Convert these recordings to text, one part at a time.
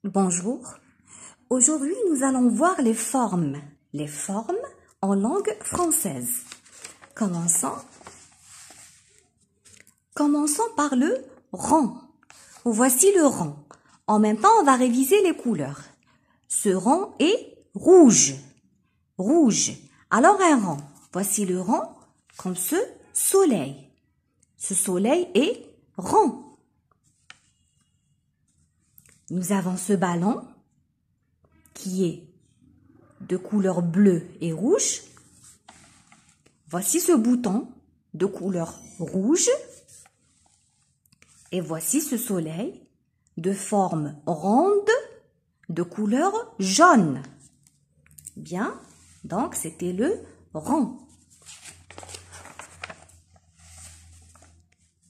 Bonjour. Aujourd'hui, nous allons voir les formes en langue française. Commençons par le rang. Voici le rang. En même temps, on va réviser les couleurs. Ce rang est rouge. Rouge. Alors un rang. Voici le rang comme ce soleil. Ce soleil est rond. Nous avons ce ballon qui est de couleur bleue et rouge. Voici ce bouton de couleur rouge. Et voici ce soleil de forme ronde de couleur jaune. Bien, donc c'était le rond.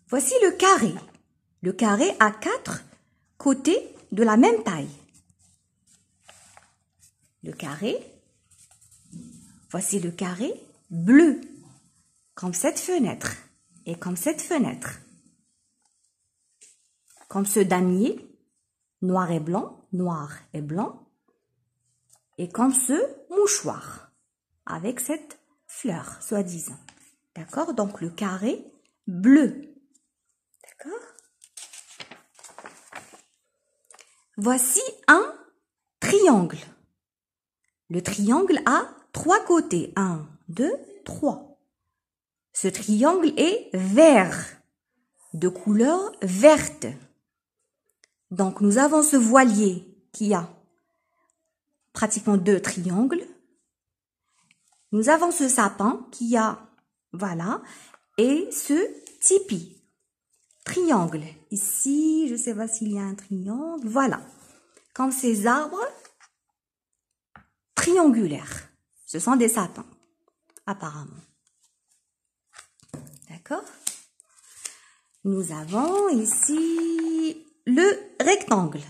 Voici le carré. Le carré a 4 côtés de la même taille. Le carré, voici le carré bleu, comme cette fenêtre et comme cette fenêtre. Comme ce damier, noir et blanc, et comme ce mouchoir, avec cette fleur, soi-disant. D'accord? Donc le carré bleu. D'accord? Voici un triangle. Le triangle a 3 côtés. 1, 2, 3. Ce triangle est vert, de couleur verte. Donc, nous avons ce voilier qui a pratiquement 2 triangles. Nous avons ce sapin qui a, voilà, et ce tipi. Triangle. Ici, je ne sais pas s'il y a un triangle. Voilà. Comme ces arbres triangulaires. Ce sont des sapins, apparemment. D'accord? Nous avons ici le rectangle.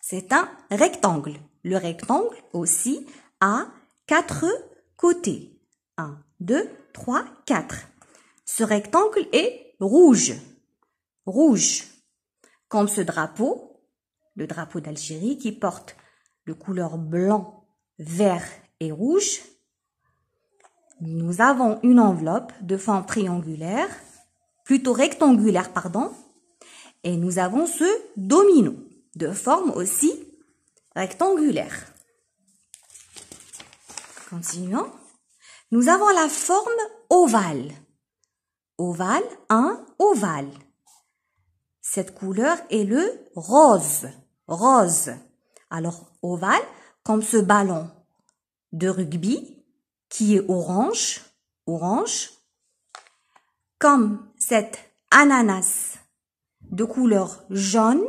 C'est un rectangle. Le rectangle aussi a 4 côtés. 1, 2, 3, 4. Ce rectangle est rouge. Rouge. Comme ce drapeau, le drapeau d'Algérie qui porte de couleur blanc, vert et rouge. Nous avons une enveloppe de forme triangulaire, plutôt rectangulaire, pardon. Et nous avons ce domino, de forme aussi rectangulaire. Continuons. Nous avons la forme ovale. Ovale, un ovale. Cette couleur est le rose. Rose. Alors, ovale, comme ce ballon de rugby qui est orange. Orange. Comme cette ananas de couleur jaune.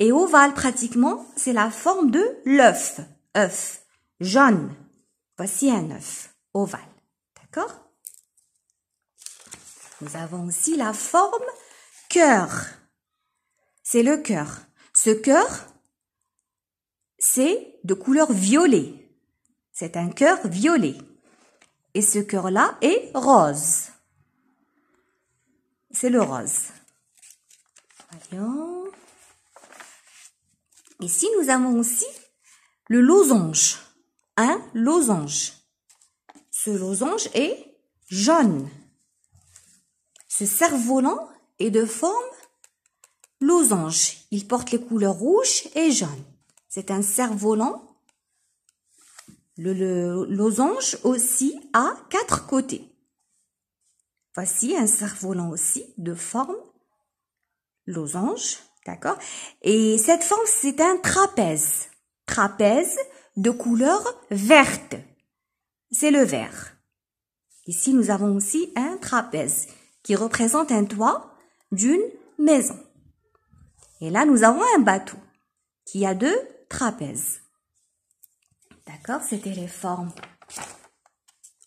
Et ovale, pratiquement, c'est la forme de l'œuf. œuf, jaune. Voici un œuf, ovale. D'accord? Nous avons aussi la forme cœur. C'est le cœur. Ce cœur, c'est de couleur violet. C'est un cœur violet. Et ce cœur-là est rose. C'est le rose. Voyons. Ici, nous avons aussi le losange. Un losange. Ce losange est jaune. Ce cerf-volant est de forme losange. Il porte les couleurs rouge et jaune. C'est un cerf-volant. Le losange aussi a 4 côtés. Voici un cerf-volant aussi de forme losange. D'accord? Et cette forme, c'est un trapèze. Trapèze de couleur verte. C'est le vert. Ici, nous avons aussi un trapèze qui représente un toit d'une maison. Et là, nous avons un bateau qui a 2 trapèzes. D'accord? C'était les formes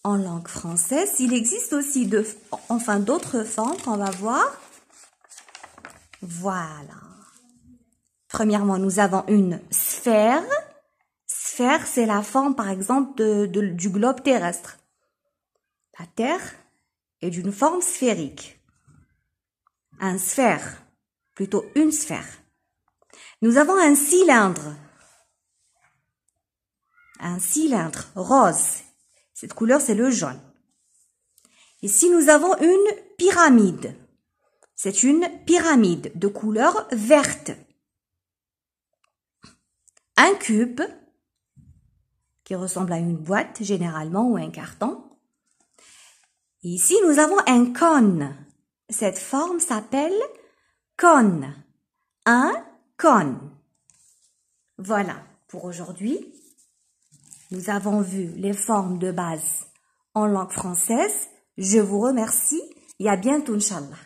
en langue française. Il existe aussi d'autres formes qu'on va voir. Voilà. Premièrement, nous avons une sphère. Sphère, c'est la forme, par exemple, du globe terrestre. La Terre est d'une forme sphérique. Un sphère, plutôt une sphère. Nous avons un cylindre. Un cylindre rose. Cette couleur, c'est le jaune. Ici, nous avons une pyramide. C'est une pyramide de couleur verte. Un cube qui ressemble à une boîte généralement ou un carton. Ici, nous avons un cône. Cette forme s'appelle cône. Un cône. Voilà, pour aujourd'hui, nous avons vu les formes de base en langue française. Je vous remercie et à bientôt, Inch'Allah.